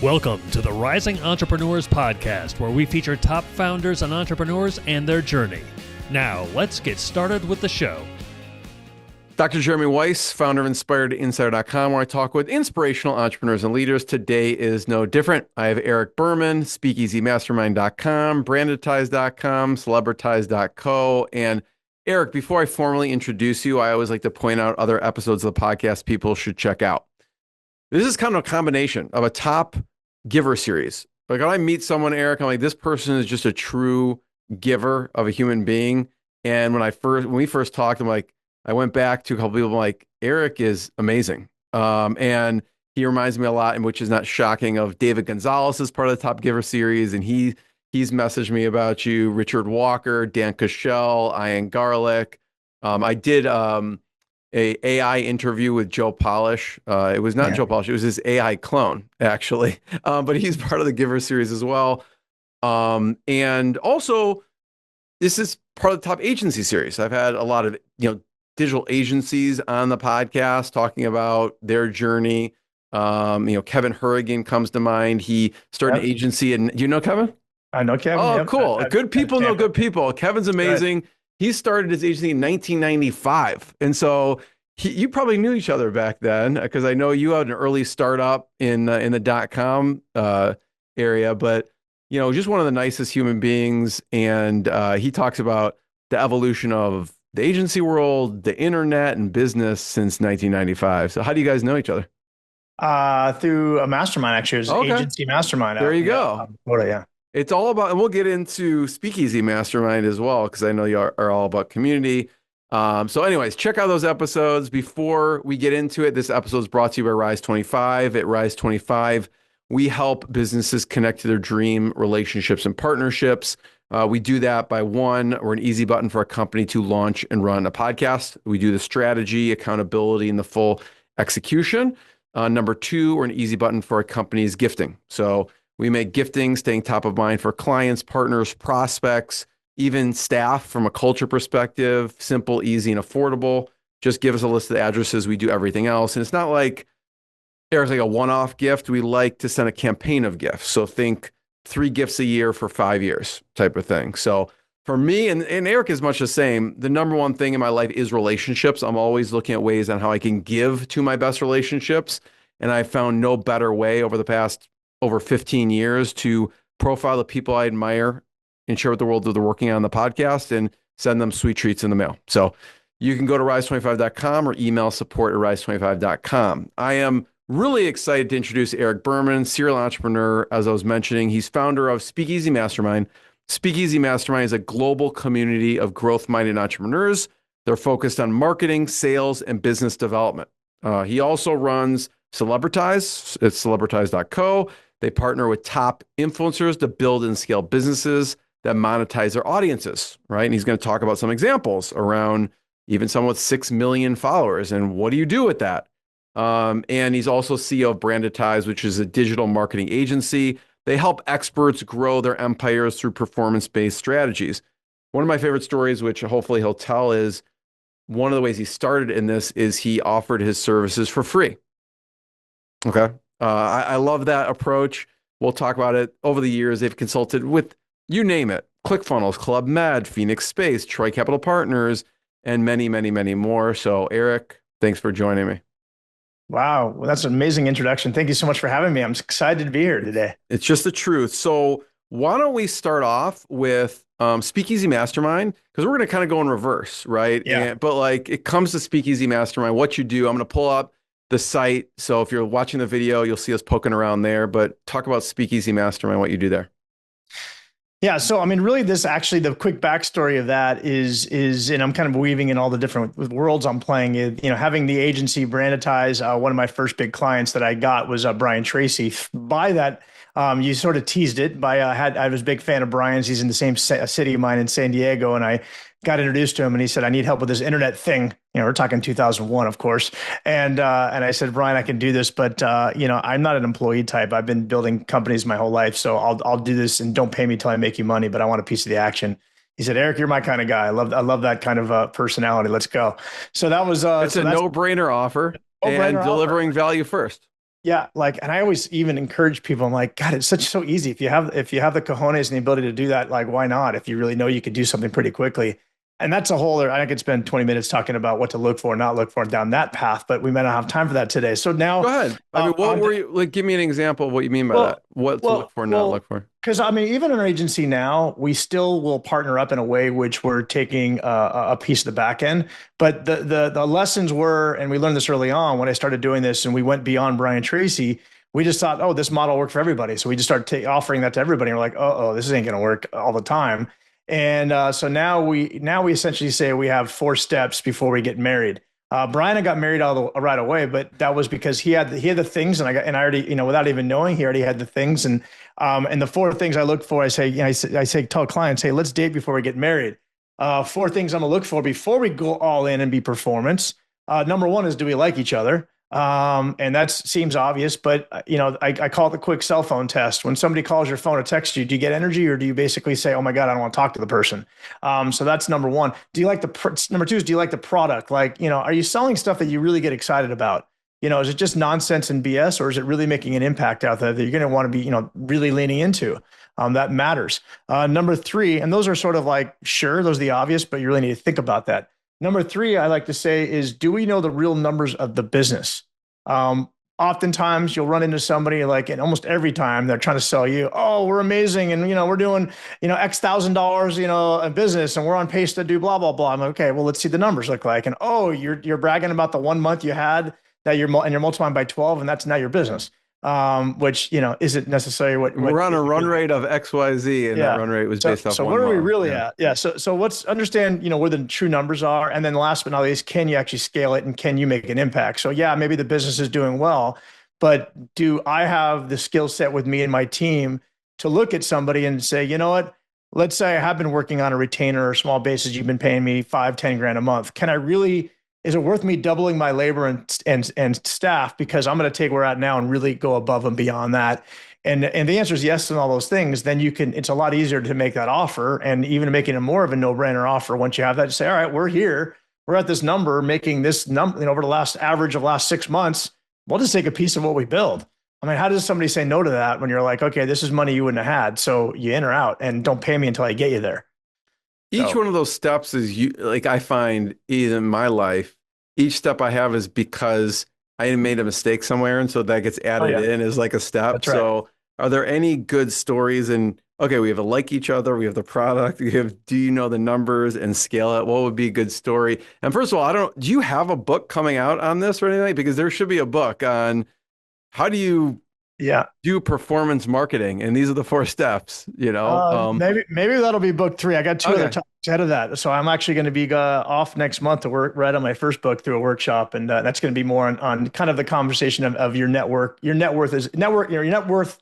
Welcome to the Rising Entrepreneurs Podcast, where we feature top founders and entrepreneurs and their journey. Now, let's get started with the show. Dr. Jeremy Weiss, founder of InspiredInsider.com, where I talk with inspirational entrepreneurs and leaders. Today is no different. I have Eric Berman, SpeakeasyMastermind.com, Brandetize.com, Celebritize.co. And Eric, before I formally introduce you, I always like to point out other episodes of the podcast people should check out. This is kind of a combination of a top giver series. Like when I meet someone, Eric, I'm like, this person is just a true giver of a human being. And when we first talked, I'm like, I went back to a couple people, I'm like, Eric is amazing. And he reminds me a lot, and which is not shocking, of David Gonzalez as part of the Top Giver series. And he's messaged me about you, Richard Walker, Dan Cashel, Ian Garlic. I did a AI interview with Joe Polish. It was not Joe Polish, it was his AI clone, actually. But he's part of the Giver series as well. And also, this is part of the Top Agency series. I've had a lot of digital agencies on the podcast talking about their journey. Kevin Hurrigan comes to mind. He started an agency, and do you know Kevin? I know Kevin. Oh, cool. Good people know good people. Kevin's amazing. Good. He started his agency in 1995. And so you probably knew each other back then, because I know you had an early startup in the .com area, but just one of the nicest human beings. And he talks about the evolution of the agency world, the internet, and business since 1995. So how do you guys know each other? Through a mastermind, actually. It was an agency mastermind. There you go. Yeah. It's all about, and we'll get into Speakeasy Mastermind as well, because I know you are all about community. So anyways, check out those episodes. Before we get into it, this episode is brought to you by Rise 25. At Rise 25, we help businesses connect to their dream relationships and partnerships. We do that by one, we're an easy button for a company to launch and run a podcast. We do the strategy, accountability, and the full execution. Number two, we're an easy button for a company's gifting. So we make gifting staying top of mind for clients, partners, prospects, even staff from a culture perspective. Simple, easy, and affordable. Just give us a list of the addresses. We do everything else. And it's not like there's like a one-off gift. We like to send a campaign of gifts. So think 3 gifts a year for 5 years type of thing. So for me, and Eric is much the same, the number one thing in my life is relationships. I'm always looking at ways on how I can give to my best relationships. And I found no better way over the past over 15 years to profile the people I admire and share with the world that they're working on the podcast and send them sweet treats in the mail. So you can go to rise25.com or email support@rise25.com. I am really excited to introduce Eric Berman, serial entrepreneur, as I was mentioning. He's founder of Speakeasy Mastermind. Speakeasy Mastermind is a global community of growth-minded entrepreneurs. They're focused on marketing, sales, and business development. He also runs Celebritize. It's celebritize.co. They partner with top influencers to build and scale businesses that monetize their audiences, right? And he's going to talk about some examples around even someone with 6 million followers and what do you do with that? And he's also CEO of Brandetize, which is a digital marketing agency. They help experts grow their empires through performance-based strategies. One of my favorite stories, which hopefully he'll tell, is one of the ways he started in this is he offered his services for free. Okay. I love that approach. We'll talk about it. Over the years, they've consulted with, you name it, ClickFunnels, Club Med, Phoenix Space, Troy Capital Partners, and many, many, many more. So Eric, thanks for joining me. Wow. Well, that's an amazing introduction. Thank you so much for having me. I'm excited to be here today. It's just the truth. So why don't we start off with Speakeasy Mastermind? Because we're going to kind of go in reverse, right? Yeah. But like it comes to Speakeasy Mastermind, what you do, I'm going to pull up the site. So if you're watching the video, you'll see us poking around there, but talk about Speakeasy Mastermind, what you do there. Yeah. So, I mean, really this actually, the quick backstory of that is, and I'm kind of weaving in all the different worlds I'm playing in, having the agency Brandetize, one of my first big clients that I got was Brian Tracy. By that, you sort of teased it by, I was a big fan of Brian's. He's in the same city of mine in San Diego. And I got introduced to him and he said, I need help with this internet thing. We're talking 2001, of course. And I said, Brian, I can do this, but I'm not an employee type. I've been building companies my whole life. So I'll do this and don't pay me till I make you money, but I want a piece of the action. He said, Eric, you're my kind of guy. I love that kind of personality. Let's go. So that was, it's a no-brainer offer and delivering value first. Yeah, like, and I always even encourage people. I'm like, God, it's so easy. If you have the cojones and the ability to do that, like, why not? If you really know you could do something pretty quickly, and that's a whole. I could spend 20 minutes talking about what to look for, not look for down that path, but we might not have time for that today. So Go now, ahead. I mean, what were you like? Give me an example of what you mean by that. well, What to look well, for, not well, look for. because I mean, even in our agency now, we still will partner up in a way which we're taking a piece of the back end. But the lessons were, and we learned this early on when I started doing this, and we went beyond Brian Tracy. We just thought, oh, this model worked for everybody, so we just started offering that to everybody. And we're like, oh, this ain't going to work all the time. And so now we essentially say we have 4 steps before we get married. Brian and got married right away, but that was because he had the things, and I already, without even knowing, he already had the things, and the 4 things I look for, I say, tell clients, hey, let's date before we get married. 4 things I'm gonna look for before we go all in and be performance. Number 1 is, do we like each other? And that seems obvious, but I call it the quick cell phone test. When somebody calls your phone or texts you, do you get energy, or do you basically say, "Oh my God, I don't want to talk to the person"? So that's number 1. Do you like number 2 is, do you like the product? Like, are you selling stuff that you really get excited about? Is it just nonsense and BS, or is it really making an impact out there that you're going to want to be, really leaning into? That matters. Number 3, and those are sort of like, sure, those are the obvious, but you really need to think about that. Number 3, I like to say, is, do we know the real numbers of the business? Oftentimes you'll run into somebody, like, and almost every time they're trying to sell you, oh, we're amazing. And, we're doing, X thousand dollars, a business, and we're on pace to do blah, blah, blah. I'm like, okay, well, let's see the numbers look like. And, oh, you're bragging about the 1 month you had that you're multiplying by 12, and that's now your business. Which, isn't necessarily what we're on a run rate of XYZ, and that run rate was based off. So what are we really at? Yeah. So let's understand, where the true numbers are. And then last but not least, can you actually scale it, and can you make an impact? So yeah, maybe the business is doing well, but do I have the skill set with me and my team to look at somebody and say, you know what? Let's say I have been working on a retainer or small basis. You've been paying me 5-10 grand a month. Is it worth me doubling my labor and staff, because I'm going to take where we're at now and really go above and beyond that? And the answer is yes, and all those things. Then it's a lot easier to make that offer, and even making it more of a no-brainer offer. Once you have that, to say, all right, we're here, we're at this number, making this number, over the last 6 months, we'll just take a piece of what we build. I mean, how does somebody say no to that when you're like, okay, this is money you wouldn't have had, so you in or out, and don't pay me until I get you there. Each one of those steps is, like, I find in my life, each step I have is because I made a mistake somewhere, and so that gets added in as like a step. That's right. So are there any good stories? And okay, we have to like each other, we have the product, do you know the numbers and scale it? What would be a good story? And first of all, do you have a book coming out on this or anything? Because there should be a book on how do you do performance marketing, and these are the 4 steps. Maybe that'll be book 3. I got 2 other topics ahead of that, so I'm actually going to be off next month to work on my first book through a workshop, and that's going to be more on kind of the conversation of your network. Your net worth is network. Your net worth.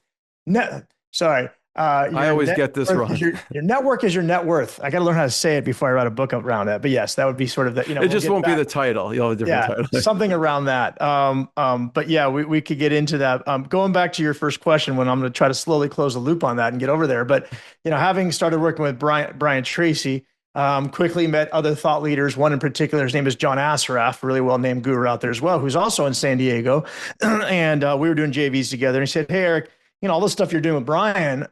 Sorry. I always get this wrong. Your network is your net worth. I got to learn how to say it before I write a book around that. But yes, that would be sort of the, it just won't be the title. You'll have a different title. Something around that. But yeah, we could get into that. Going back to your first question, when I'm going to try to slowly close the loop on that and get over there. But, having started working with Brian Tracy, quickly met other thought leaders. One in particular, his name is John Assaraf, really well-named guru out there as well, who's also in San Diego. And we were doing JVs together. And he said, hey, Eric, all this stuff you're doing with Brian,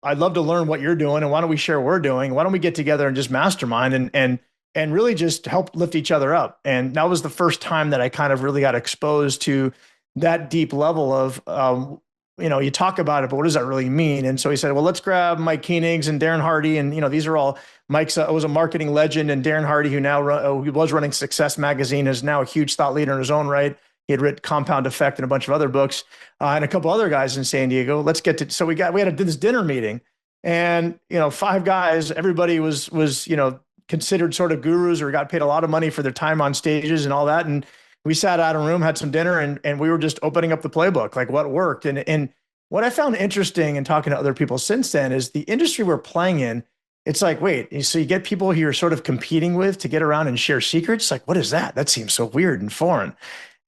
I'd love to learn what you're doing, and why don't we share what we're doing? Why don't we get together and just mastermind and really just help lift each other up? And that was the first time that I kind of really got exposed to that deep level of, you talk about it, but what does that really mean? And so he said, well, let's grab Mike Koenigs and Darren Hardy. And, these are all, Mike's was a marketing legend, and Darren Hardy, who now he was running Success Magazine, is now a huge thought leader in his own right. He had written Compound Effect and a bunch of other books, and a couple other guys in San Diego. So we had to do this dinner meeting, and 5 guys. Everybody was considered sort of gurus, or got paid a lot of money for their time on stages and all that. And we sat out in a room, had some dinner, and we were just opening up the playbook, like what worked. And what I found interesting in talking to other people since then is the industry we're playing in. It's like, wait, so you get people who you're sort of competing with to get around and share secrets. Like, what is that? That seems so weird and foreign.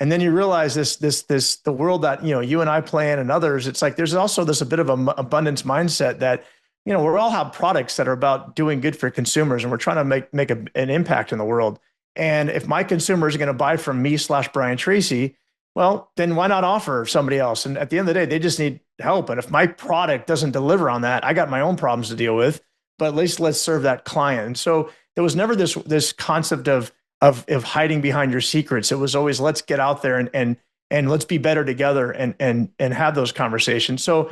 And then you realize the world that, you and I play in, and others, it's like, there's also a bit of an abundance mindset that, we all have products that are about doing good for consumers, and we're trying to make an impact in the world. And if my consumers are going to buy from me / Brian Tracy, Well, then why not offer somebody else? And at the end of the day, they just need help. And if my product doesn't deliver on that, I got my own problems to deal with. But at least let's serve that client. And so there was never this concept of hiding behind your secrets. It was always let's get out there and let's be better together and have those conversations. So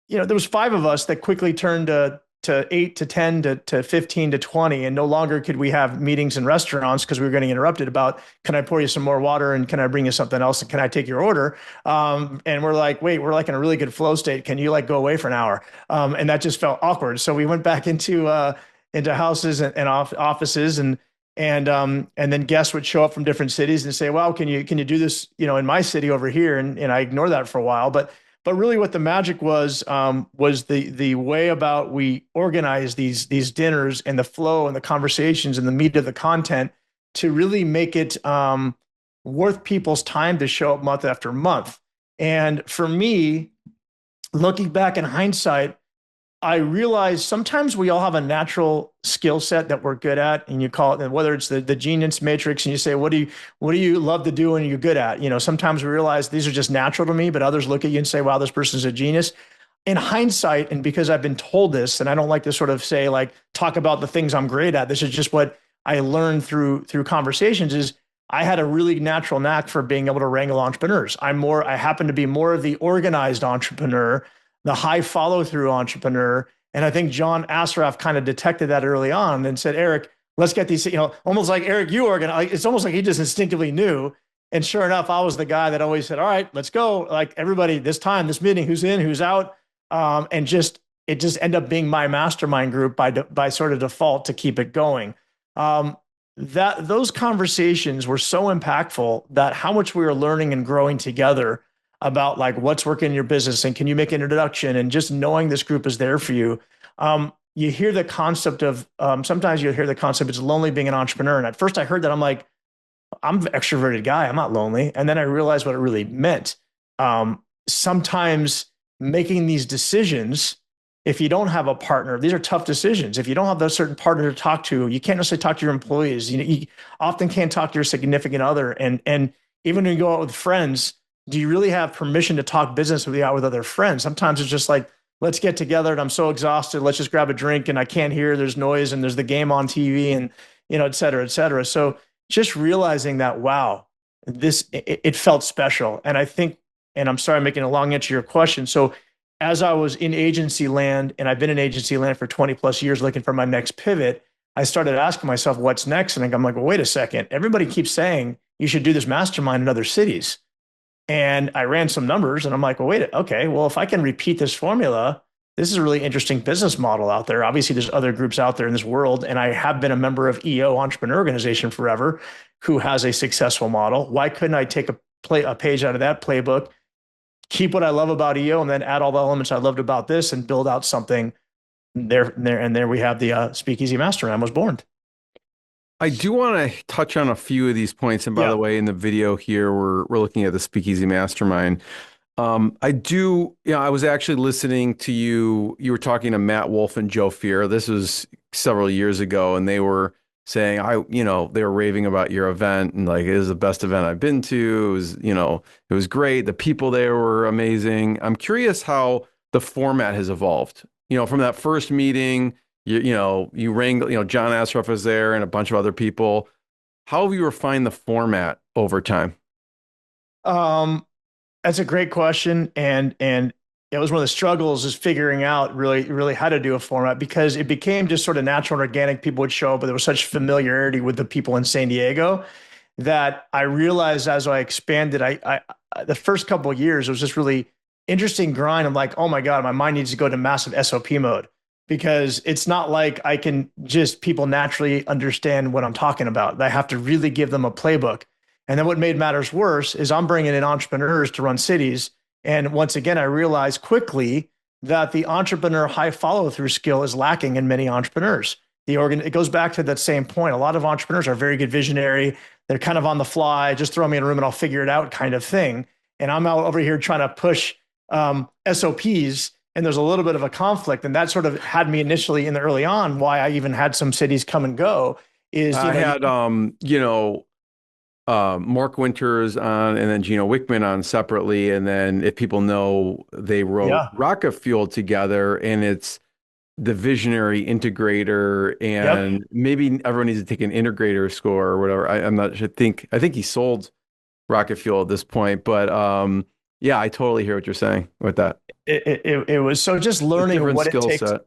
there was 5 of us that quickly turned to 8 to 10 to 15 to 20, and no longer could we have meetings in restaurants because we were getting interrupted about, can I pour you some more water, and can I bring you something else, and can I take your order? And we're like, wait, we're like in a really good flow state. Can you like go away for an hour? And that just felt awkward. So we went back into houses and offices, and then guests would show up from different cities and say, well, can you do this, in my city over here? And I ignored that for a while, but really what the magic was the way about we organize these dinners and the flow and the conversations and the meat of the content to really make it worth people's time to show up month after month. And for me, looking back in hindsight, I realized sometimes we all have a natural skill set that we're good at, and you call it, whether it's the genius matrix, and you say, what do you love to do and you're good at? Sometimes we realize these are just natural to me, but others look at you and say, wow, this person's a genius. In hindsight, and because I've been told this, and I don't like to sort of say like, talk about the things I'm great at. This is just what I learned through conversations, is I had a really natural knack for being able to wrangle entrepreneurs. I happen to be more of the organized entrepreneur, the high follow through entrepreneur. And I think John Assaraf kind of detected that early on and said, Eric, let's get these, almost like Eric, you organize. It's almost like he just instinctively knew. And sure enough, I was the guy that always said, all right, let's go. Like everybody, this meeting, who's in, who's out. And it just ended up being my mastermind group by sort of default to keep it going. Those conversations were so impactful that how much we were learning and growing together about like what's working in your business and can you make an introduction, and just knowing this group is there for you. You hear the concept of, sometimes you'll hear the concept, it's lonely being an entrepreneur. And at first I heard that, I'm like, I'm an extroverted guy, I'm not lonely. And then I realized what it really meant. Sometimes making these decisions, if you don't have a partner, these are tough decisions. If you don't have a certain partner to talk to, you can't necessarily talk to your employees. You often can't talk to your significant other. And even when you go out with friends, do you really have permission to talk business with other friends? Sometimes it's just like, let's get together and I'm so exhausted. Let's just grab a drink and I can't hear, there's noise and there's the game on TV and, et cetera, et cetera. So just realizing that, wow, it felt special. And I think, and I'm sorry, I'm making a long answer to your question. So as I was in agency land, and I've been in agency land for 20 plus years looking for my next pivot, I started asking myself, what's next? And I'm like, well, wait a second. Everybody keeps saying you should do this mastermind in other cities. And I ran some numbers and I'm like, well, wait, okay, well, if I can repeat this formula, this is a really interesting business model out there. Obviously, there's other groups out there in this world. And I have been a member of EO, Entrepreneur Organization, forever, who has a successful model. Why couldn't I take a page out of that playbook, keep what I love about EO, and then add all the elements I loved about this and build out something there. And there we have the Speakeasy Mastermind was born. I do want to touch on a few of these points. And by the way, in the video here, we're looking at the Speakeasy Mastermind. I was actually listening to you. You were talking to Matt Wolf and Joe Fier. This was several years ago, and they were saying, they were raving about your event and like, it is the best event I've been to. It was, it was great. The people there were amazing. I'm curious how the format has evolved, from that first meeting. You wrangle, John Assaraf was there and a bunch of other people. How have you refined the format over time? That's a great question. And it was one of the struggles, is figuring out really how to do a format, because it became just sort of natural and organic. People would show up, but there was such familiarity with the people in San Diego that I realized as I expanded, I the first couple of years, it was just really interesting grind. I'm like, oh my God, my mind needs to go to massive SOP mode. Because it's not like I can just, people naturally understand what I'm talking about. I have to really give them a playbook. And then what made matters worse is I'm bringing in entrepreneurs to run cities. And once again, I realized quickly that the entrepreneur high follow through skill is lacking in many entrepreneurs. It goes back to that same point. A lot of entrepreneurs are very good visionary. They're kind of on the fly, just throw me in a room and I'll figure it out kind of thing. And I'm out over here trying to push SOPs. And there's a little bit of a conflict. And that sort of had me initially in the early on, why I even had some cities come and go, is, I had, Mark Winters on and then Gino Wickman on separately. And then if people know, they wrote Yeah. Rocket Fuel together, and it's the visionary integrator, Yep. and maybe everyone needs to take an integrator score or whatever. I'm not sure. I think he sold Rocket Fuel at this point, but yeah, I totally hear what you're saying with that. It was so just A learning different what it skill takes, set.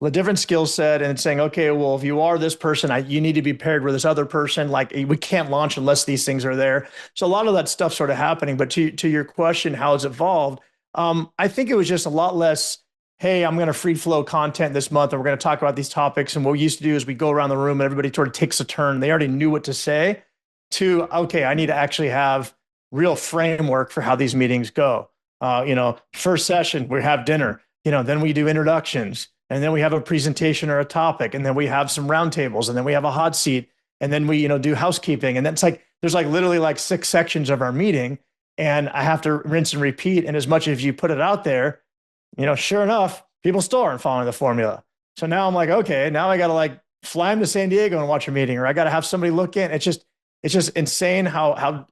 a different skill set, and saying, okay, well, if you are this person, you need to be paired with this other person. Like we can't launch unless these things are there. So a lot of that stuff sort of happening. But to your question, how it's evolved, I think it was just a lot less. Hey, I'm going to free flow content this month, and we're going to talk about these topics. And what we used to do is we go around the room, and everybody sort of takes a turn. They already knew what to say. To okay, I need to actually have real framework for how these meetings go. First session, we have dinner, then we do introductions, and then we have a presentation or a topic, and then we have some roundtables, and then we have a hot seat, and then we, do housekeeping. And that's like, there's like literally like 6 sections of our meeting, and I have to rinse and repeat. And as much as you put it out there, sure enough, people still aren't following the formula. So now I'm like, okay, now I got to like fly them to San Diego and watch a meeting, or I got to have somebody look in. It's just insane how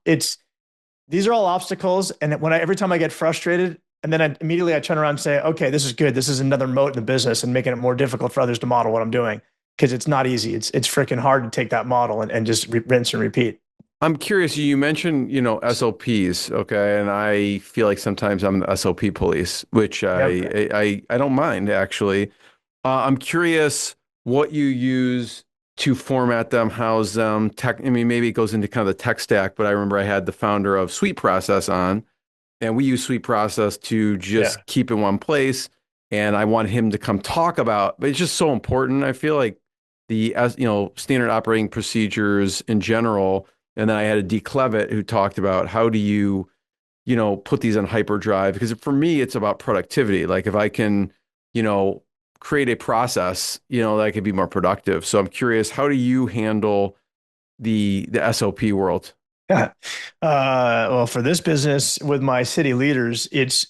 these are all obstacles. And every time I get frustrated, and then I turn around and say, okay, this is good. This is another moat in the business and making it more difficult for others to model what I'm doing. Because it's not easy. It's freaking hard to take that model and just rinse and repeat. I'm curious, you mentioned, SOPs, okay, and I feel like sometimes I'm the SOP police, which Yep. I don't mind actually. I'm curious what you use to format them, house them, tech. I mean, maybe it goes into kind of the tech stack, but I remember I had the founder of Sweet Process on, and we use Sweet Process to Yeah. just keep in one place. And I want him to come talk about, but it's just so important. I feel like as standard operating procedures in general. And then I had a D Clevitt who talked about how do you, put these on hyperdrive? Because for me, it's about productivity. Like if I can, you know, create a process, that I could be more productive. So I'm curious, how do you handle the SOP world? Yeah. Well, for this business with my city leaders, it's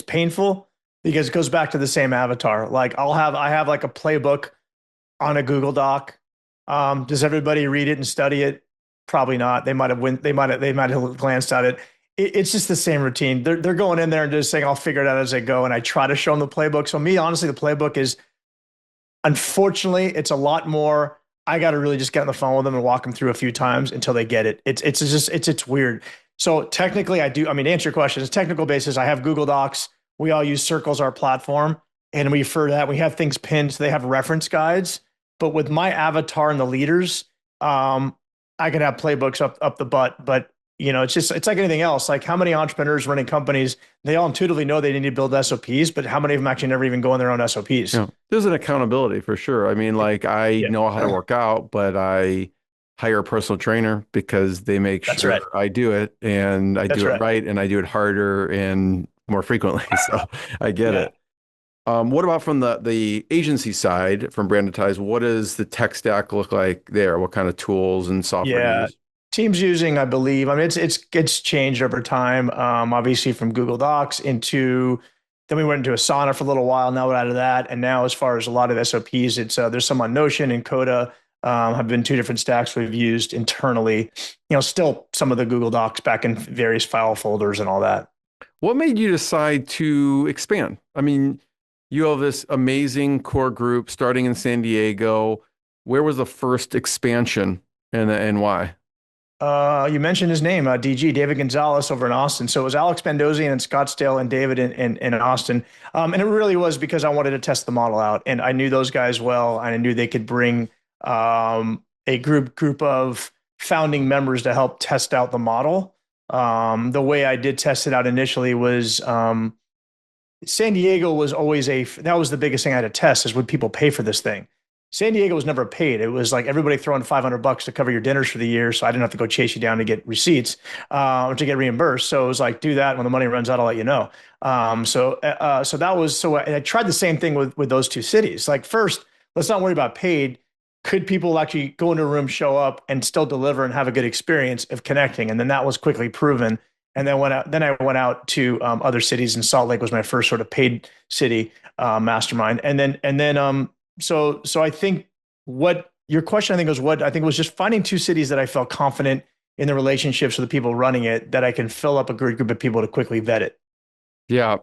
painful because it goes back to the same avatar. Like I have like a playbook on a Google Doc. Does everybody read it and study it? Probably not. They might have glanced at it. It's just the same routine. They're going in there and just saying, I'll figure it out as I go. And I try to show them the playbook. So me, honestly, the playbook is, unfortunately, it's a lot more. I got to really just get on the phone with them and walk them through a few times until they get it. It's weird. So technically, I do. I mean, to answer your question, it's technical basis. I have Google Docs. We all use Circles, our platform, and we for that we have things pinned. So they have reference guides. But with my avatar and the leaders, I could have playbooks up the butt. But it's like anything else. Like how many entrepreneurs running companies, they all intuitively know they need to build SOPs, but how many of them actually never even go in their own SOPs? Yeah, there's an accountability for sure. I mean, like I Yeah, know how to work out, but I hire a personal trainer because they make that's sure right. I do it, and I That's do it right. right, and I do it harder and more frequently. So I get Yeah. it. What about from the agency side, from Brandetize? What does the tech stack look like there? What kind of tools and software do you Yeah. use? Teams using, I believe, I mean, it's changed over time. Obviously from Google Docs then we went into Asana for a little while. Now we're out of that. And now as far as a lot of SOPs, there's some on Notion and Coda, have been 2 different stacks we've used internally, still some of the Google Docs back in various file folders and all that. What made you decide to expand? I mean, you have this amazing core group starting in San Diego. Where was the first expansion and why? You mentioned his name, DG, David Gonzalez over in Austin. So it was Alex Bandosian in Scottsdale and David in Austin. And it really was because I wanted to test the model out. And I knew those guys well, and I knew they could bring a group of founding members to help test out the model. The way I did test it out initially was San Diego was always that was the biggest thing I had to test is would people pay for this thing? San Diego was never paid. It was like everybody throwing $500 to cover your dinners for the year. So I didn't have to go chase you down to get receipts, or to get reimbursed. So it was like, do that. When the money runs out, I'll let you know. So that was, so I tried the same thing with those 2 cities. Like first, let's not worry about paid. Could people actually go into a room, show up and still deliver and have a good experience of connecting? And then that was quickly proven. And then I went out to other cities, and Salt Lake was my first sort of paid city, mastermind. So I think what your question, I think was just finding 2 cities that I felt confident in the relationships with the people running it that I can fill up a good group of people to quickly vet it. Yeah.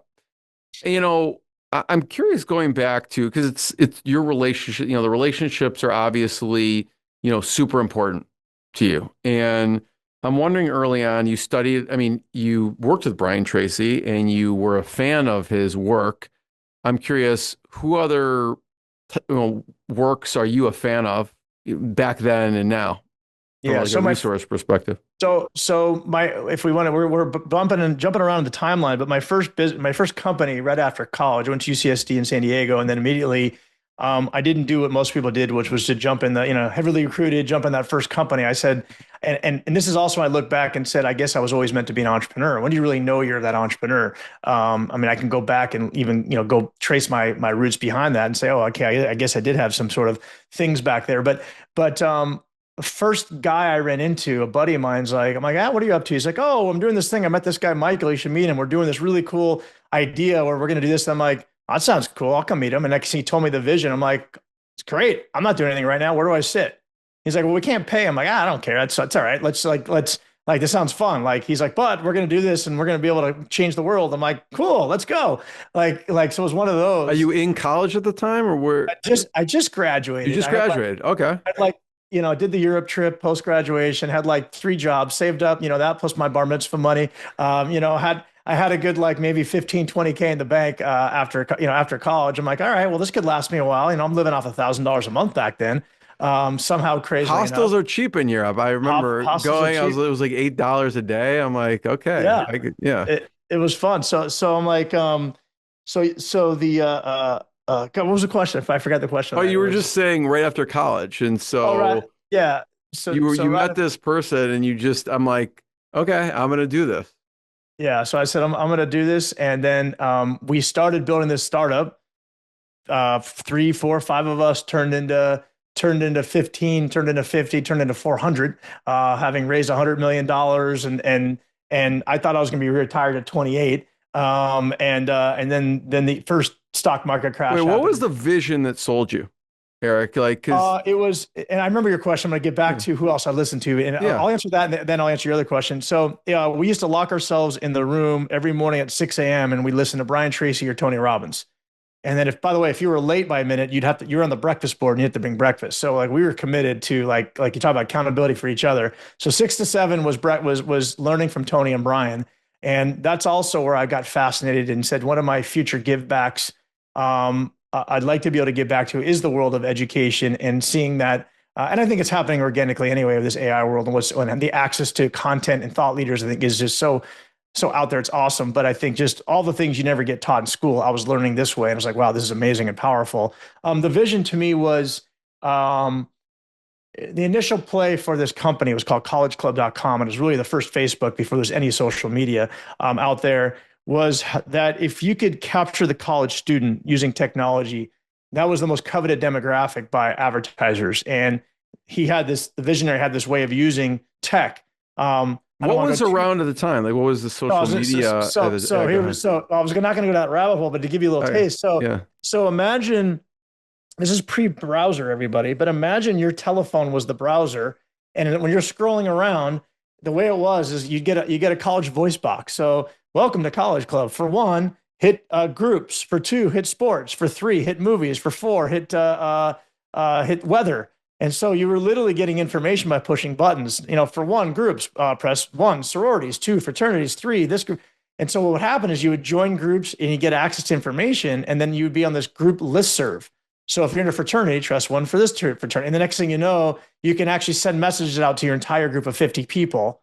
You know, I'm curious going back to, because it's your relationship, the relationships are obviously, super important to you. And I'm wondering early on, you studied, I mean, you worked with Brian Tracy and you were a fan of his work. I'm curious, who other works are you a fan of back then and now from Yeah. like a resource perspective? So if we want to, we're bumping and jumping around the timeline, but my first company right after college, I went to UCSD in San Diego, and then immediately, I didn't do what most people did, which was to jump in heavily recruited, jump in that first company. I said, and this is also, I look back and said, I guess I was always meant to be an entrepreneur. When do you really know you're that entrepreneur? I mean, I can go back and even, go trace my roots behind that and say, oh, okay, I guess I did have some sort of things back there, but first guy I ran into, a buddy of mine's like, I'm like, what are you up to? He's like, oh, I'm doing this thing. I met this guy, Michael. You should meet him. We're doing this really cool idea where we're going to do this. And I'm like, that sounds cool. I'll come meet him. And next thing he told me the vision. I'm like, it's great. I'm not doing anything right now. Where do I sit? He's like, well, we can't pay. I'm like, I don't care. That's all right. Let's this sounds fun. Like, he's like, but we're going to do this and we're going to be able to change the world. I'm like, cool, let's go. So it was one of those. Are you in college at the time or were I just graduated. You just graduated. Okay. Did the Europe trip post-graduation, had like 3 jobs, saved up, that plus my bar mitzvah money. I had a good, like maybe 15, 20K in the bank, after college. I'm like, all right, well, this could last me a while. I'm living off $1,000 a month back then. Somehow crazy. Hostels are cheap in Europe. I remember going, it was like $8 a day. I'm like, okay. Yeah. It was fun. So I'm like, God, what was the question? If I forgot the question. Oh, you were just saying right after college. And so, oh, right. Yeah. You met this person and I'm like, okay, I'm going to do this. Yeah. So I said, I'm going to do this. And then, we started building this startup. 3, 4, 5 of us turned into 15, turned into 50, turned into 400, having raised $100 million. And I thought I was going to be retired at 28. And then the first stock market crash. Wait, what happened. was the vision that sold you, Eric? Like, it was, and I remember your question. I'm going to get back to who else I listened to, and I'll answer that, and then I'll answer your other question. So, we used to lock ourselves in the room every morning at 6 a.m. and we listened to Brian Tracy or Tony Robbins. And then by the way, if you were late by a minute, you're on the breakfast board and you had to bring breakfast. So like we were committed to like you talk about accountability for each other. So 6 to 7 was learning from Tony and Brian. And that's also where I got fascinated and said, one of my future give backs, I'd like to be able to give back to is the world of education and seeing that. And I think it's happening organically anyway, of this AI world and the access to content and thought leaders, I think is just so out there. It's awesome. But I think just all the things you never get taught in school, I was learning this way. And I was like, wow, this is amazing and powerful. The vision to me was, the initial play for this company was called collegeclub.com. And it was really the first Facebook before there's any social media out there, was that if you could capture the college student using technology, that was the most coveted demographic by advertisers. And the visionary had this way of using tech. What was around at the time? Like, what was the social media? I was not going to go down that rabbit hole, but to give you a little taste. So imagine, this is pre-browser, everybody, but imagine your telephone was the browser, and when you're scrolling around, the way it was is you get a college voice box. So welcome to College Club. For 1, hit groups. For 2, hit sports. For 3, hit movies. For 4, hit weather. And so you were literally getting information by pushing buttons. For 1, groups, press 1, sororities, 2, fraternities, 3, this group. And so what would happen is you would join groups and you get access to information, and then you would be on this group listserv. So if you're in a fraternity, trust 1 for this fraternity. And the next thing you know, you can actually send messages out to your entire group of 50 people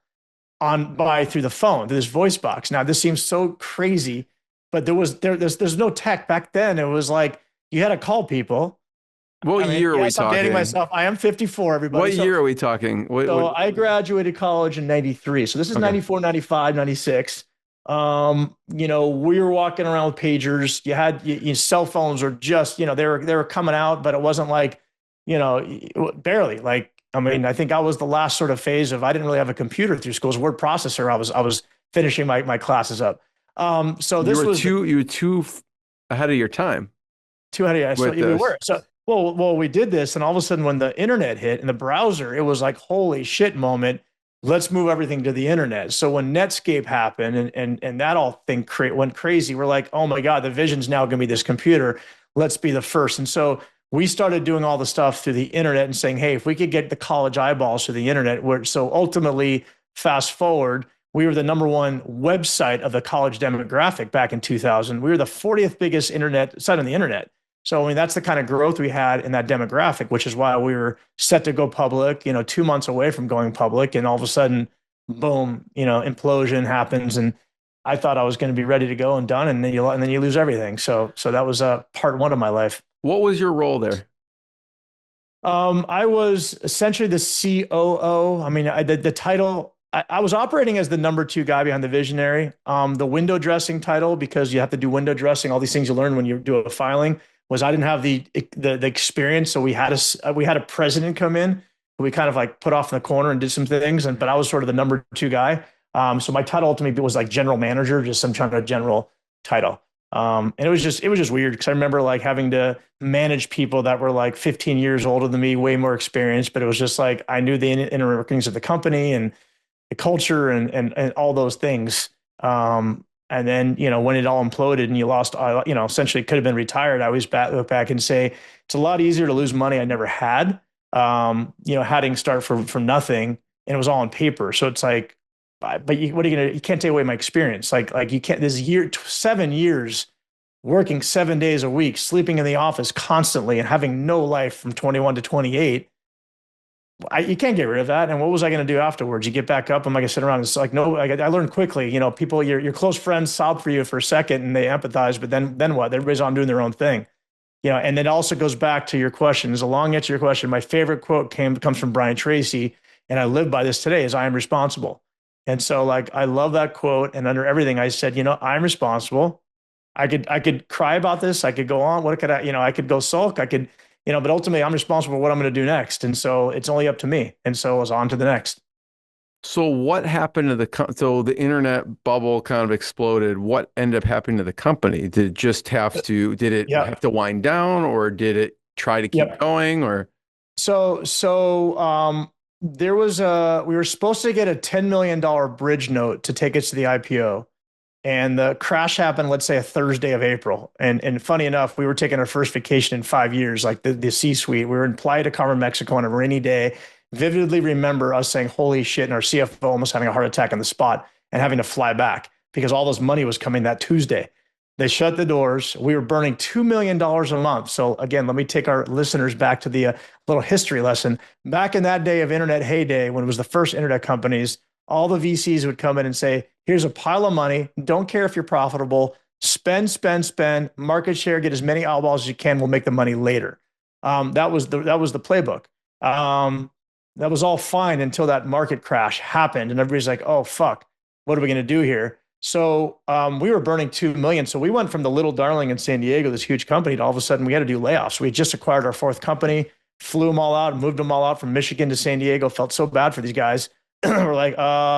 through the phone, through this voice box. Now, this seems so crazy, but there's no tech back then. It was like you had to call people. What year are we talking? I'm dating myself. I am 54, everybody. What year are we talking? I graduated college in 93. So this is 94, 95, 96. We were walking around with pagers. You had your cell phones were just, they were coming out, but it wasn't like, barely. Like, I think I was the last sort of phase of, I didn't really have a computer through school's word processor. I was finishing my classes up. So this you were too ahead of your time. Too ahead of your time. We were. So, well, we did this, and all of a sudden when the internet hit and the browser, it was like, holy shit moment. let's move everything to the internet. So when Netscape happened and that all thing went crazy, we're like, oh my God, the vision's now going to be this computer. Let's be the first. And so we started doing all the stuff through the internet and saying, hey, if we could get the college eyeballs through the internet, so ultimately, fast forward, we were the number one website of the college demographic back in 2000. We were the 40th biggest internet site on the internet. So, I mean, that's the kind of growth we had in that demographic, which is why we were set to go public, 2 months away from going public. And all of a sudden, boom, implosion happens. And I thought I was going to be ready to go and done. And then you lose everything. So that was part one of my life. What was your role there? I was essentially the COO. I mean, the title, I was operating as the number two guy behind the visionary. The window dressing title, because you have to do window dressing, all these things you learn when you do a filing, was I didn't have the experience. So we had a president come in who we kind of like put off in the corner and did some things. But I was sort of the number two guy. So my title ultimately was like general manager, just some kind of general title. And it was just weird because I remember like having to manage people that were like 15 years older than me, way more experienced. But it was just like I knew the inner workings of the company and the culture and all those things. And then, when it all imploded and you lost, essentially could have been retired, I always look back and say, it's a lot easier to lose money I never had, having start from nothing, and it was all on paper. So it's like, but what are you going to, you can't take away my experience. Like you can't, this 7 years working 7 days a week, sleeping in the office constantly and having no life from 21 to 28. You can't get rid of that. And what was I going to do afterwards? You get back up. I'm like, I sit around. It's like, no, I learned quickly, people, your close friends sob for you for a second and they empathize, but then what? Everybody's on doing their own thing, and it also goes back to your question. There's a long answer to your question. My favorite quote comes from Brian Tracy, and I live by this today, is I am responsible. And so like, I love that quote. And under everything I said, I'm responsible. I could cry about this. I could go on. What could I could go sulk. I could, but ultimately I'm responsible for what I'm going to do next. And so it's only up to me. And so I was on to the next. So what happened to so the internet bubble kind of exploded. What ended up happening to the company? Did it just have to wind down, or did it try to keep going, or? So there was we were supposed to get a $10 million bridge note to take us to the IPO. And the crash happened, let's say, a Thursday of April. And funny enough, we were taking our first vacation in 5 years, like the C-suite. We were in Playa del Carmen, Mexico on a rainy day. Vividly remember us saying, holy shit, and our CFO almost having a heart attack on the spot and having to fly back because all this money was coming that Tuesday. They shut the doors. We were burning $2 million a month. So again, let me take our listeners back to the little history lesson. Back in that day of internet heyday, when it was the first internet companies, all the VCs would come in and say, here's a pile of money. Don't care if you're profitable. Spend, market share, get as many eyeballs as you can. We'll make the money later. That was the playbook. That was all fine until that market crash happened. And everybody's like, oh, fuck, what are we going to do here? So we were burning 2 million. So we went from the little darling in San Diego, this huge company, to all of a sudden we had to do layoffs. We had just acquired our fourth company, flew them all out, moved them all out from Michigan to San Diego. Felt so bad for these guys. We're like,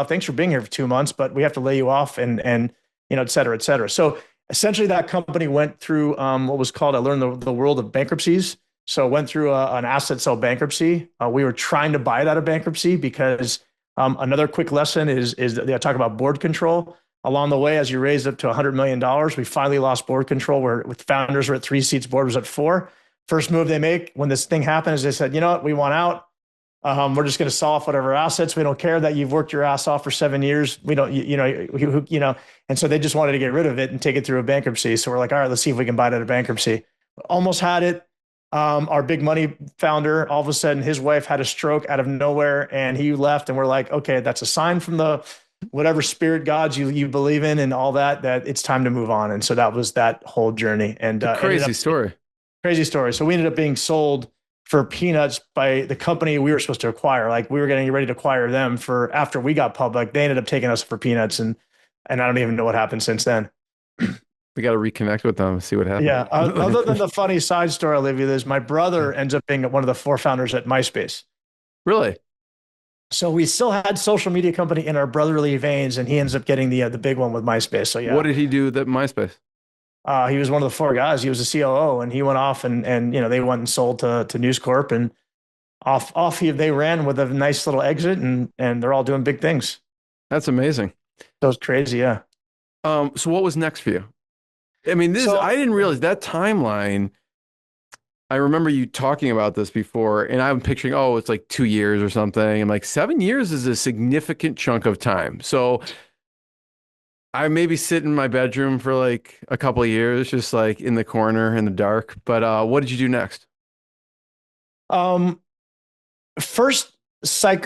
thanks for being here for 2 months, but we have to lay you off and et cetera, et cetera. So essentially that company went through what was called, I learned the world of bankruptcies. So went through an asset sale bankruptcy. We were trying to buy it out of bankruptcy because another quick lesson is I talk about board control. Along the way, as you raised up to $100 million, we finally lost board control where with founders were at 3 seats, board was at 4. First move they make when this thing happened is they said, you know what, we want out. We're just going to sell off whatever assets. We don't care that you've worked your ass off for 7 years. We don't, and so they just wanted to get rid of it and take it through a bankruptcy. So we're like, all right, let's see if we can buy it out of bankruptcy. Almost had it. Our big money founder, all of a sudden his wife had a stroke out of nowhere and he left. And we're like, okay, that's a sign from the whatever spirit gods you believe in and all that it's time to move on. And so that was that whole journey. And crazy story. So we ended up being sold for peanuts by the company we were supposed to acquire. Like we were getting ready to acquire them for after we got public. They ended up taking us for peanuts, and I don't even know what happened since then. We got to reconnect with them and see what happened. Yeah. Other than the funny side story I'll leave you is my brother ends up being one of the 4 founders at MySpace. Really? So we still had social media company in our brotherly veins, and he ends up getting the big one with MySpace. So yeah. What did he do at MySpace? He was one of the 4 guys. He was a COO, and he went off and they went and sold to News Corp. And They ran with a nice little exit, and they're all doing big things. That's amazing. That was crazy. Yeah. So what was next for you? I mean, So I didn't realize that timeline. I remember you talking about this before, and I'm picturing, oh, it's like 2 years or something. I'm like, 7 years is a significant chunk of time. So I maybe sit in my bedroom for like a couple of years, just like in the corner in the dark. But what did you do next? um, first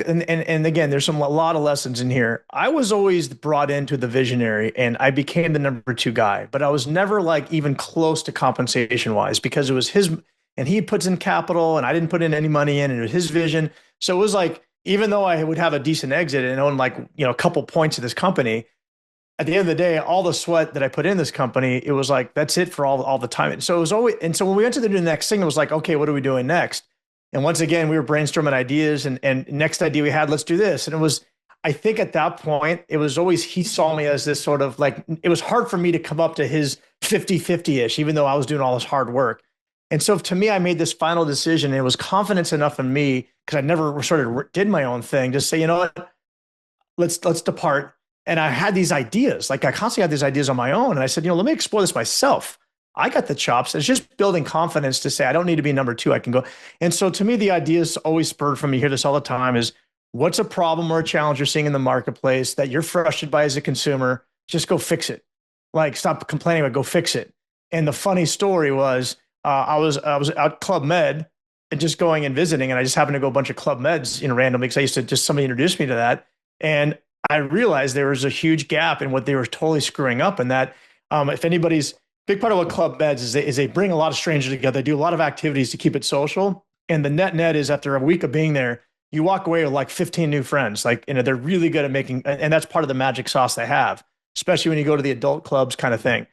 and again, there's a lot of lessons in here. I was always brought into the visionary, and I became the number two guy, but I was never like even close to compensation wise because it was his, and he puts in capital, and I didn't put in any money in, and it was his vision. So it was like, even though I would have a decent exit and own like, a couple points of this company, at the end of the day, all the sweat that I put in this company, it was like, that's it for all the time. And so it was always, and so when we went to the next thing, it was like, okay, what are we doing next? And once again, we were brainstorming ideas, and next idea we had, let's do this. And it was, I think at that point, it was always, he saw me as this sort of like, it was hard for me to come up to his 50-50-ish, even though I was doing all this hard work. And so to me, I made this final decision, and it was confidence enough in me, because I never sort of did my own thing, to say, you know what, let's depart. And I had these ideas, like I constantly had these ideas on my own. And I said, let me explore this myself. I got the chops. It's just building confidence to say, I don't need to be number two. I can go. And so to me, the ideas always spurred from me. You hear this all the time is, what's a problem or a challenge you're seeing in the marketplace that you're frustrated by as a consumer? Just go fix it. Like, stop complaining, but go fix it. And the funny story was, I was at Club Med and just going and visiting, and I just happened to go a bunch of Club Meds, randomly, because I used to just, somebody introduced me to that. And I realized there was a huge gap in what they were totally screwing up. And that, if anybody's, big part of what Club Meds is they bring a lot of strangers together. They do a lot of activities to keep it social. And the net is, after a week of being there, you walk away with like 15 new friends. Like, they're really good at making, and that's part of the magic sauce they have, especially when you go to the adult clubs kind of thing.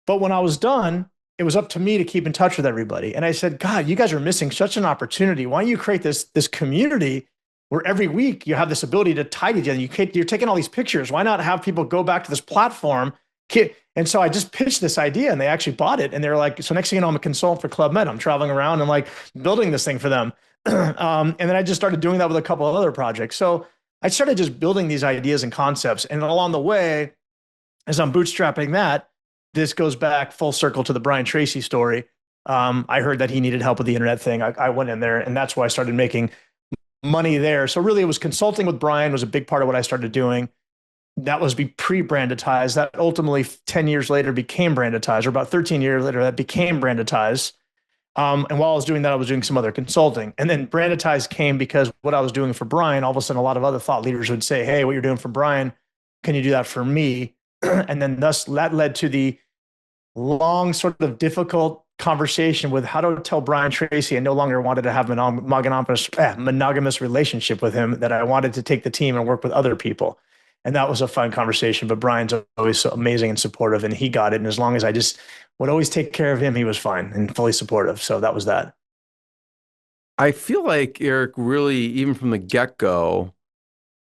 But when I was done, it was up to me to keep in touch with everybody. And I said, God, you guys are missing such an opportunity. Why don't you create this community where every week you have this ability to tie together? You're taking all these pictures. Why not have people go back to this platform? And so I just pitched this idea, and they actually bought it. And they were like, so next thing you know, I'm a consultant for Club Med. I'm traveling around and like building this thing for them. And then I just started doing that with a couple of other projects. So I started just building these ideas and concepts. And along the way, as I'm bootstrapping that, this goes back full circle to the Brian Tracy story. I heard that he needed help with the internet thing. I went in there, and that's why I started making money there. So really, it was consulting with Brian was a big part of what I started doing. That was pre-Brandetize. That ultimately 10 years later became Brandetize, or about 13 years later, that became Brandetize. And while I was doing that, I was doing some other consulting. And then Brandetize came because what I was doing for Brian, all of a sudden, a lot of other thought leaders would say, hey, what you're doing for Brian, can you do that for me? And then thus that led to the long, sort of difficult conversation with how to tell Brian Tracy I no longer wanted to have a monogamous relationship with him, that I wanted to take the team and work with other people. And that was a fun conversation. But Brian's always so amazing and supportive, and he got it. And as long as I just would always take care of him, he was fine and fully supportive. So that was that. I feel like, Eric, really, even from the get-go,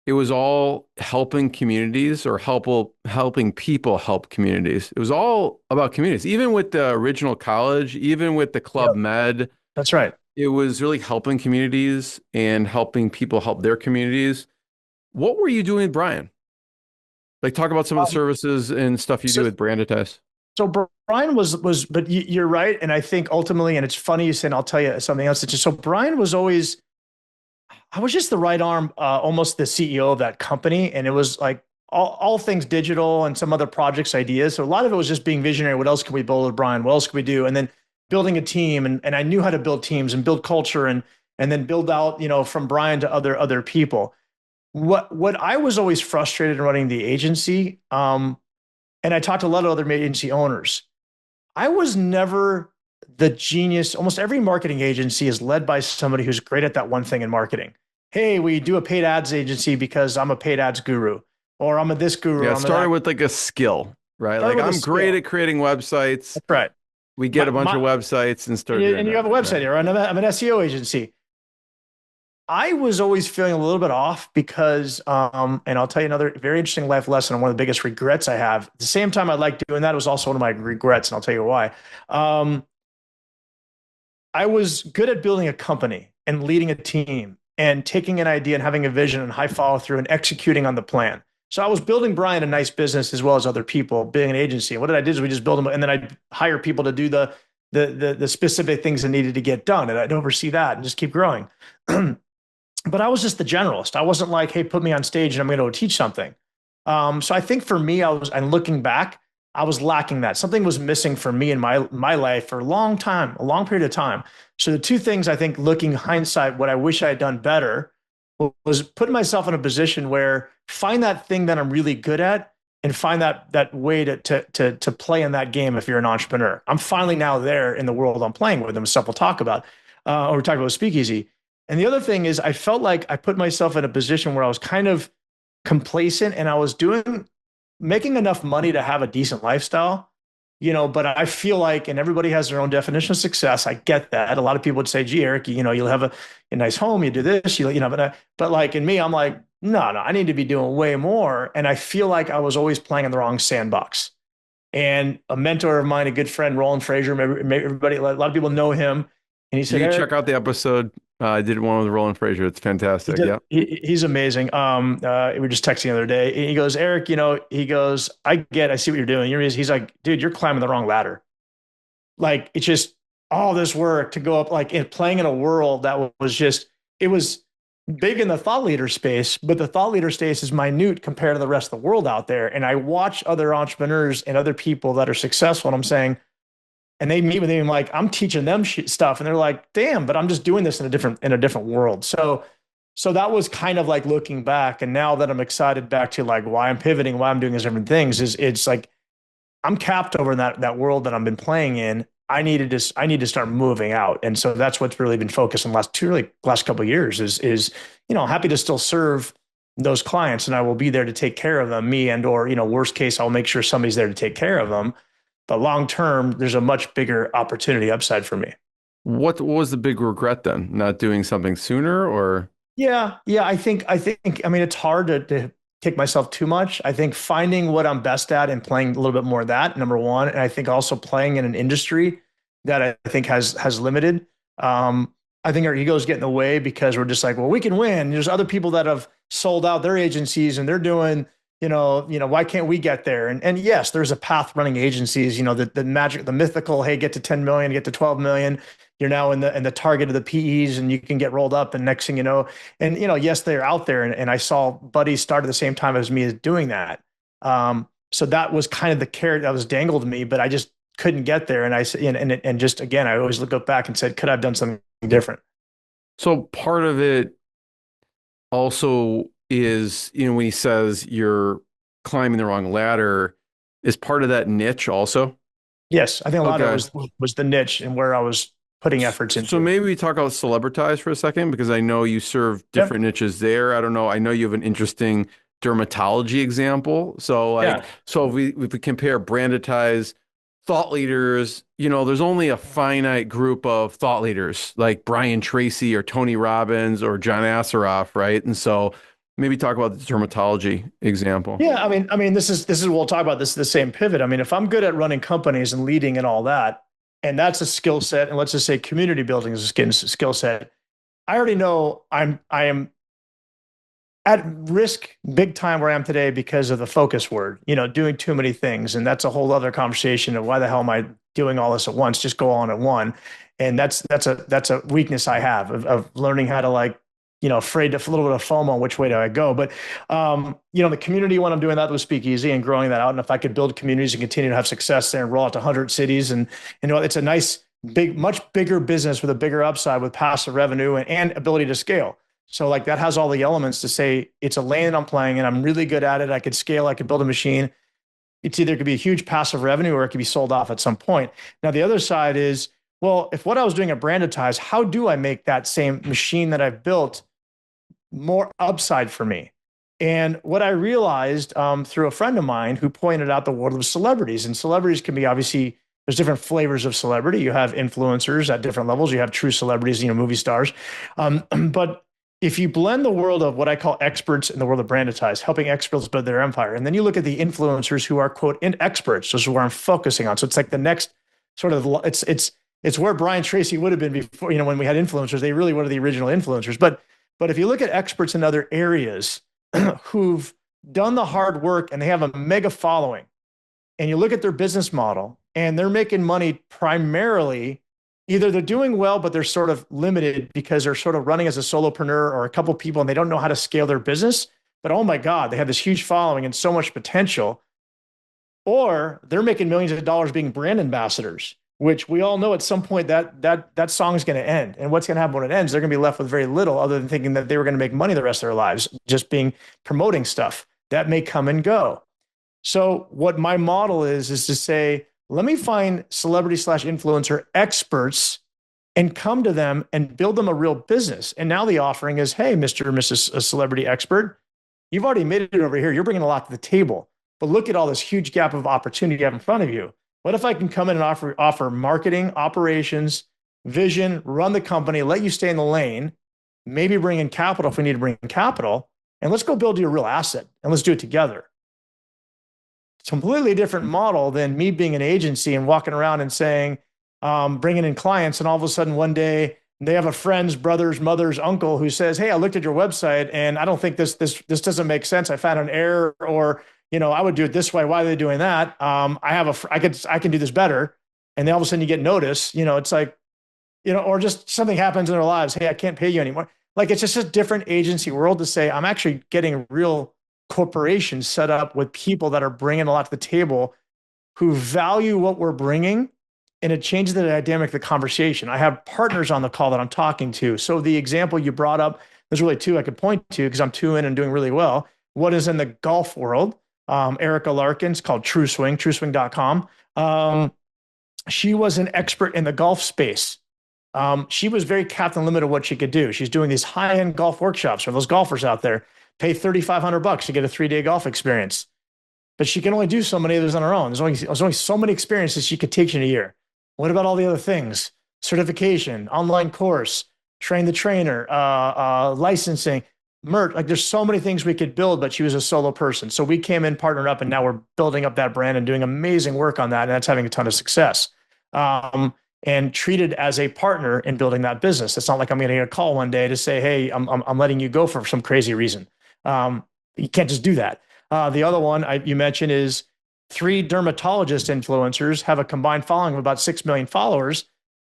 it was all helping communities, or helping people help communities. It was all about communities. Even with the original college, even with the Club Med. That's right. It was really helping communities and helping people help their communities. What were you doing with Brian? Like, talk about some of the services and stuff you do with Brandetize. So Brian was, but you're right. And I think ultimately, and it's funny you said, I'll tell you something else. So Brian was always, I was just the right arm, almost the CEO of that company. And it was like all things digital and some other projects, ideas. So a lot of it was just being visionary. What else can we build with Brian? What else can we do? And then building a team. And I knew how to build teams and build culture, and then build out, from Brian to other people. What I was always frustrated in running the agency, and I talked to a lot of other agency owners, I was never the genius. Almost every marketing agency is led by somebody who's great at that one thing in marketing. Hey, we do a paid ads agency because I'm a paid ads guru, or I'm a this guru. Yeah, it started with like a skill, right? Like, I'm great at creating websites. That's right. We get a bunch of websites and start. And you have a website here. I'm an SEO agency. I was always feeling a little bit off because, and I'll tell you another very interesting life lesson, and one of the biggest regrets I have. At the same time I like doing that, it was also one of my regrets, and I'll tell you why. I was good at building a company, and leading a team and taking an idea and having a vision and high follow through and executing on the plan. So I was building Brian a nice business as well as other people, being an agency. And what did I do is we just build them, and then I'd hire people to do the specific things that needed to get done, and I'd oversee that and just keep growing. But I was just the generalist. I wasn't like, hey, put me on stage and I'm going to go teach something. So I think for me, and looking back, I was lacking that. Something was missing for me in my life for a long time, a long period of time. So the two things I think, looking hindsight, what I wish I had done better was putting myself in a position where find that thing that I'm really good at and find that way to play in that game if you're an entrepreneur. I'm finally now there in the world I'm playing with, and stuff we'll talk about, or we're talking about Speakeasy. And the other thing is I felt like I put myself in a position where I was kind of complacent and I was making enough money to have a decent lifestyle, but I feel like, and everybody has their own definition of success. I get that. A lot of people would say, gee, Eric, you'll have a nice home, you do this, but like in me, I'm like, no, I need to be doing way more. And I feel like I was always playing in the wrong sandbox. And a mentor of mine, a good friend, Roland Frazier, everybody, a lot of people know him. And he said, you can check out the episode. I did one with Roland Frazier. It's fantastic. Yeah. He's amazing. We were just texting the other day. He goes, Eric, he goes, I see what you're doing. He's like, dude, you're climbing the wrong ladder. Like, it's just all this work to go up, like playing in a world that was just, it was big in the thought leader space, but the thought leader space is minute compared to the rest of the world out there. And I watch other entrepreneurs and other people that are successful, and I'm saying, and they meet with me and like, I'm teaching them stuff. And they're like, damn, but I'm just doing this in a different world. So that was kind of like looking back. And now that I'm excited back to like why I'm pivoting, why I'm doing these different things it's like, I'm capped over in that world that I've been playing in. I need to start moving out. And so that's what's really been focused on the last couple of years is, happy to still serve those clients, and I will be there to take care of them, me or worst case, I'll make sure somebody's there to take care of them. But long term, there's a much bigger opportunity upside for me. What was the big regret then? Not doing something sooner, or? Yeah. I think, it's hard to kick myself too much. I think finding what I'm best at and playing a little bit more of that, number one. And I think also playing in an industry that I think has limited. I think our egos get in the way because we're just like, well, we can win. There's other people that have sold out their agencies and they're doing, why can't we get there? And yes, there's a path running agencies, the magic, the mythical, hey, get to 10 million, get to 12 million. You're now in the target of the PEs and you can get rolled up. And next thing you know, yes, they're out there. And I saw buddies start at the same time as me as doing that. So that was kind of the carrot that was dangled to me, but I just couldn't get there. And and just, again, I always look back and said, could I have done something different? So part of it also is, when he says you're climbing the wrong ladder, is part of that niche also? Yes, I think a lot of it was the niche and where I was putting efforts into. So maybe we talk about Celebritize for a second, because I know you serve different niches there. I don't know. I know you have an interesting dermatology example. So so if we compare Brandetize, thought leaders, there's only a finite group of thought leaders like Brian Tracy or Tony Robbins or John Assaraf, right? And so maybe talk about the dermatology example. Yeah, I mean, this is we'll talk about this the same pivot. I mean, if I'm good at running companies and leading and all that, and that's a skill set, and let's just say community building is a skill set, I already know I am at risk big time where I am today because of the focus word, doing too many things. And that's a whole other conversation of why the hell am I doing all this at once? Just go on at one. And that's a weakness I have of learning how to afraid to a little bit of FOMO on which way do I go. But, the community, when I'm doing that with Speakeasy and growing that out, and if I could build communities and continue to have success there and roll out to 100 cities, and, it's a nice, much bigger business with a bigger upside with passive revenue and ability to scale. So that has all the elements to say it's a lane that I'm playing and I'm really good at it. I could scale, I could build a machine. It's either could be a huge passive revenue or it could be sold off at some point. Now, the other side is, well, if what I was doing at Brandetize, how do I make that same machine that I've built more upside for me? And what I realized through a friend of mine who pointed out the world of celebrities, and celebrities can be obviously, there's different flavors of celebrity. You have influencers at different levels. You have true celebrities, movie stars. But if you blend the world of what I call experts in the world of Brandetize, helping experts build their empire, and then you look at the influencers who are, quote, experts, this is where I'm focusing on. So it's like the next sort of, it's It's where Brian Tracy would have been before, when we had influencers. They really were the original influencers. But if you look at experts in other areas who've done the hard work and they have a mega following, and you look at their business model and they're making money primarily, either they're doing well, but they're sort of limited because they're sort of running as a solopreneur or a couple of people and they don't know how to scale their business. But oh my God, they have this huge following and so much potential. Or they're making millions of dollars being brand ambassadors, which we all know at some point that song is going to end. And what's going to happen when it ends? They're going to be left with very little other than thinking that they were going to make money the rest of their lives, just promoting stuff. That may come and go. So what my model is to say, let me find celebrity/influencer experts and come to them and build them a real business. And now the offering is, hey, Mr. or Mrs. Celebrity Expert, you've already made it over here. You're bringing a lot to the table, but look at all this huge gap of opportunity you have in front of you. What if I can come in and offer marketing, operations, vision, run the company, let you stay in the lane, maybe bring in capital if we need to bring in capital, and let's go build you a real asset and let's do it together. It's a completely different model than me being an agency and walking around and saying, bringing in clients, and all of a sudden one day they have a friend's brother's mother's uncle who says, hey, I looked at your website and I don't think this doesn't make sense. I found an error, or I would do it this way. Why are they doing that? I can do this better. And then all of a sudden you get notice, it's like, or just something happens in their lives. Hey, I can't pay you anymore. Like, it's just a different agency world to say, I'm actually getting real corporations set up with people that are bringing a lot to the table who value what we're bringing, and it changes the dynamic of the conversation. I have partners on the call that I'm talking to. So the example you brought up, there's really two I could point to because I'm two in and doing really well. What is in the golf world? Erica Larkin's called TrueSwing, trueswing.com. She was an expert in the golf space. She was very capped and limited what she could do. She's doing these high-end golf workshops for those golfers out there. Pay $3,500 to get a 3-day golf experience. But she can only do so many others on her own. There's only so many experiences she could teach in a year. What about all the other things? Certification, online course, train the trainer, licensing, merch. Like, there's so many things we could build, but she was a solo person. So we came in, partnered up, and now we're building up that brand and doing amazing work on that. And that's having a ton of success. And treated as a partner in building that business. It's not like I'm getting a call one day to say, hey, I'm letting you go for some crazy reason. You can't just do that. The other one you mentioned is 3 dermatologist influencers have a combined following of about 6 million followers.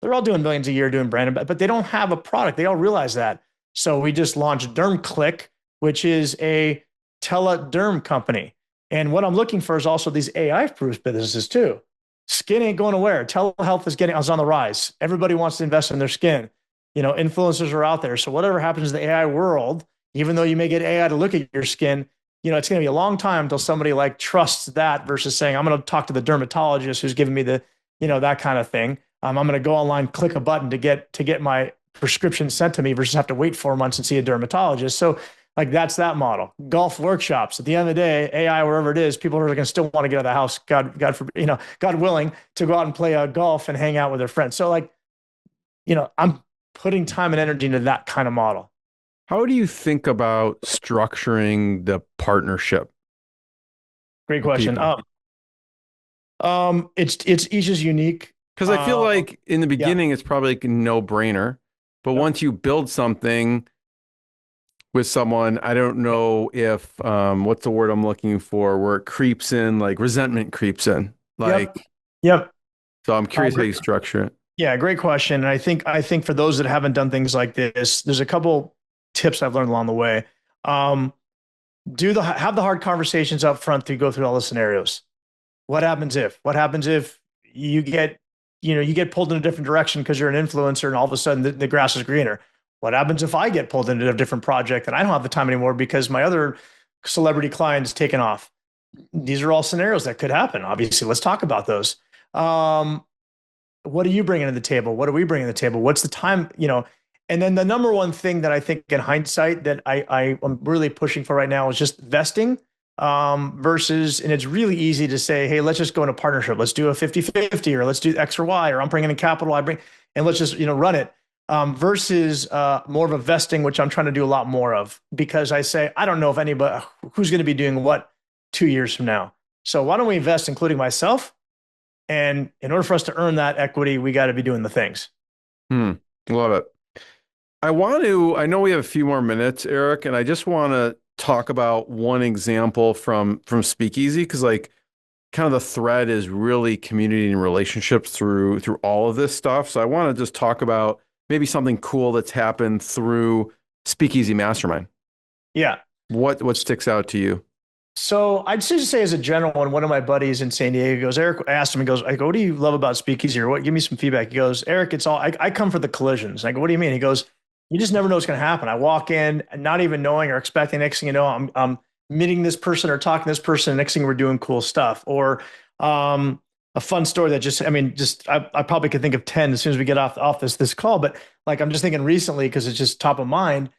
They're all doing millions a year doing brand, but they don't have a product. They all realize that. So we just launched DermClick, which is a telederm company. And what I'm looking for is also these AI-proof businesses too. Skin ain't going nowhere. Telehealth is on the rise. Everybody wants to invest in their skin. Influencers are out there. So whatever happens in the AI world, even though you may get AI to look at your skin, it's going to be a long time until somebody trusts that versus saying, I'm going to talk to the dermatologist who's giving me the, that kind of thing. I'm going to go online, click a button to get my prescription sent to me versus have to wait 4 months and see a dermatologist. So that's that model. Golf workshops. At the end of the day, AI, wherever it is, people are going to still want to get out of the house. God forbid, God willing, to go out and play golf and hang out with their friends. So I'm putting time and energy into that kind of model. How do you think about structuring the partnership? Great question. It's each is unique. Because I feel like in the beginning, it's probably a no-brainer. But once you build something with someone, I don't know if, what's the word I'm looking for, where it creeps in, like resentment creeps in. Yep. So I'm curious how you structure it. Yeah, great question. And I think for those that haven't done things like this, there's a couple tips I've learned along the way. Have the hard conversations up front to go through all the scenarios. What happens if you get pulled in a different direction because you're an influencer and all of a sudden the grass is greener? What happens if I get pulled into a different project and I don't have the time anymore because my other celebrity client is taken off? These are all scenarios that could happen. Obviously, let's talk about those. What are you bringing to the table? What are we bringing to the table? What's the time, And then the number one thing that I think in hindsight that I'm really pushing for right now is just vesting versus, and it's really easy to say, hey, let's just go in a partnership. Let's do a 50-50 or let's do X or Y, or I'm bringing in capital, and let's just, run it. Versus more of a vesting, which I'm trying to do a lot more of, because I say, I don't know if anybody who's going to be doing what 2 years from now. So why don't we invest, including myself? And in order for us to earn that equity, we got to be doing the things. Love it. I know we have a few more minutes, Eric, and I just want to talk about one example from Speakeasy, because like kind of the thread is really community and relationships through all of this stuff. So I want to just talk about maybe something cool that's happened through Speakeasy Mastermind. Yeah. What sticks out to you? So I'd just say as a general one of my buddies in San Diego goes, Eric, I asked him, he goes, I go, what do you love about Speakeasy, or what? Give me some feedback. He goes, Eric, it's all, I come for the collisions. I go, what do you mean? He goes, you just never know what's going to happen. I walk in not even knowing or expecting, next thing you know, I'm meeting this person or talking to this person. Next thing we're doing cool stuff. Or a fun story that I probably could think of 10 as soon as we get off this call, but like, I'm just thinking recently, because it's just top of mind.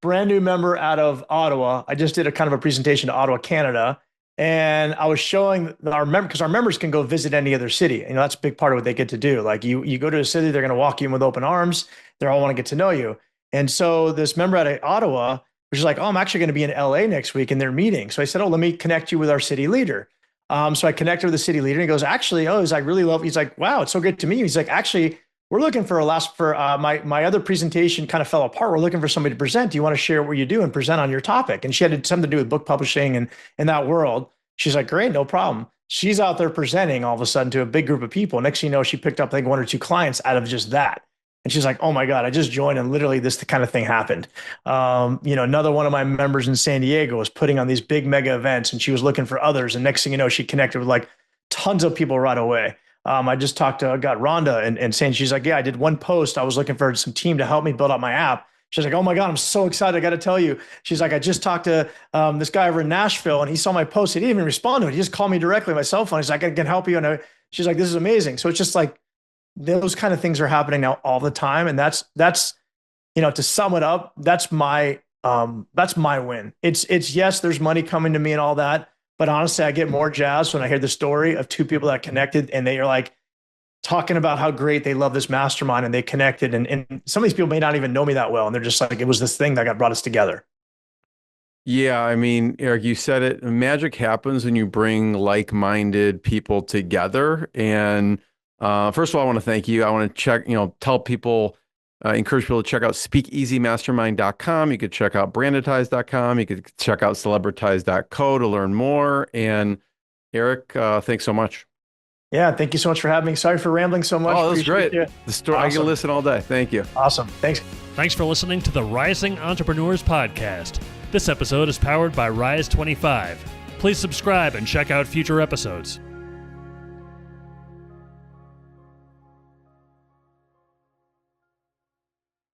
Brand new member out of Ottawa. I just did a kind of a presentation to Ottawa, Canada. And I was showing our members, because our members can go visit any other city. You know, that's a big part of what they get to do. Like you go to a city, they're going to walk you in with open arms. They all want to get to know you. And so this member out of Ottawa was like, oh, I'm actually going to be in LA next week in their meeting. So I said, oh, let me connect you with our city leader. So I connected with the city leader, and he goes, actually, he's like, really love. He's like, wow, it's so good to meet you. He's like, actually, we're looking for my other presentation kind of fell apart. We're looking for somebody to present. Do you want to share what you do and present on your topic? And she had something to do with book publishing and in that world. She's like, great, no problem. She's out there presenting all of a sudden to a big group of people. Next thing you know, she picked up, I think, 1 or 2 clients out of just that. And she's like, oh my God, I just joined, and literally this kind of thing happened. Another one of my members in San Diego was putting on these big mega events, and she was looking for others. And next thing you know, she connected with like tons of people right away. I just got Rhonda and saying, she's like, yeah, I did one post. I was looking for some team to help me build out my app. She's like, oh my God, I'm so excited. I got to tell you. She's like, I just talked to this guy over in Nashville, and he saw my post. He didn't even respond to it. He just called me directly on my cell phone. He's like, I can help you. And she's like, this is amazing. So it's just like, those kind of things are happening now all the time. And that's, to sum it up, that's my win. It's yes, there's money coming to me and all that. But honestly, I get more jazzed when I hear the story of 2 people that connected, and they are like talking about how great they love this mastermind, and they connected. And some of these people may not even know me that well. And they're just like, it was this thing that brought us together. Yeah. I mean, Eric, you said it, magic happens when you bring like-minded people together. And first of all, I want to thank you. I want to tell people, encourage people to check out speakeasymastermind.com. You could check out brandetize.com. You could check out celebritize.co to learn more. And Eric, thanks so much. Yeah, thank you so much for having me. Sorry for rambling so much. Oh, that was great. The story, awesome. I can listen all day. Thank you. Awesome. Thanks. Thanks for listening to the Rising Entrepreneurs Podcast. This episode is powered by Rise 25. Please subscribe and check out future episodes.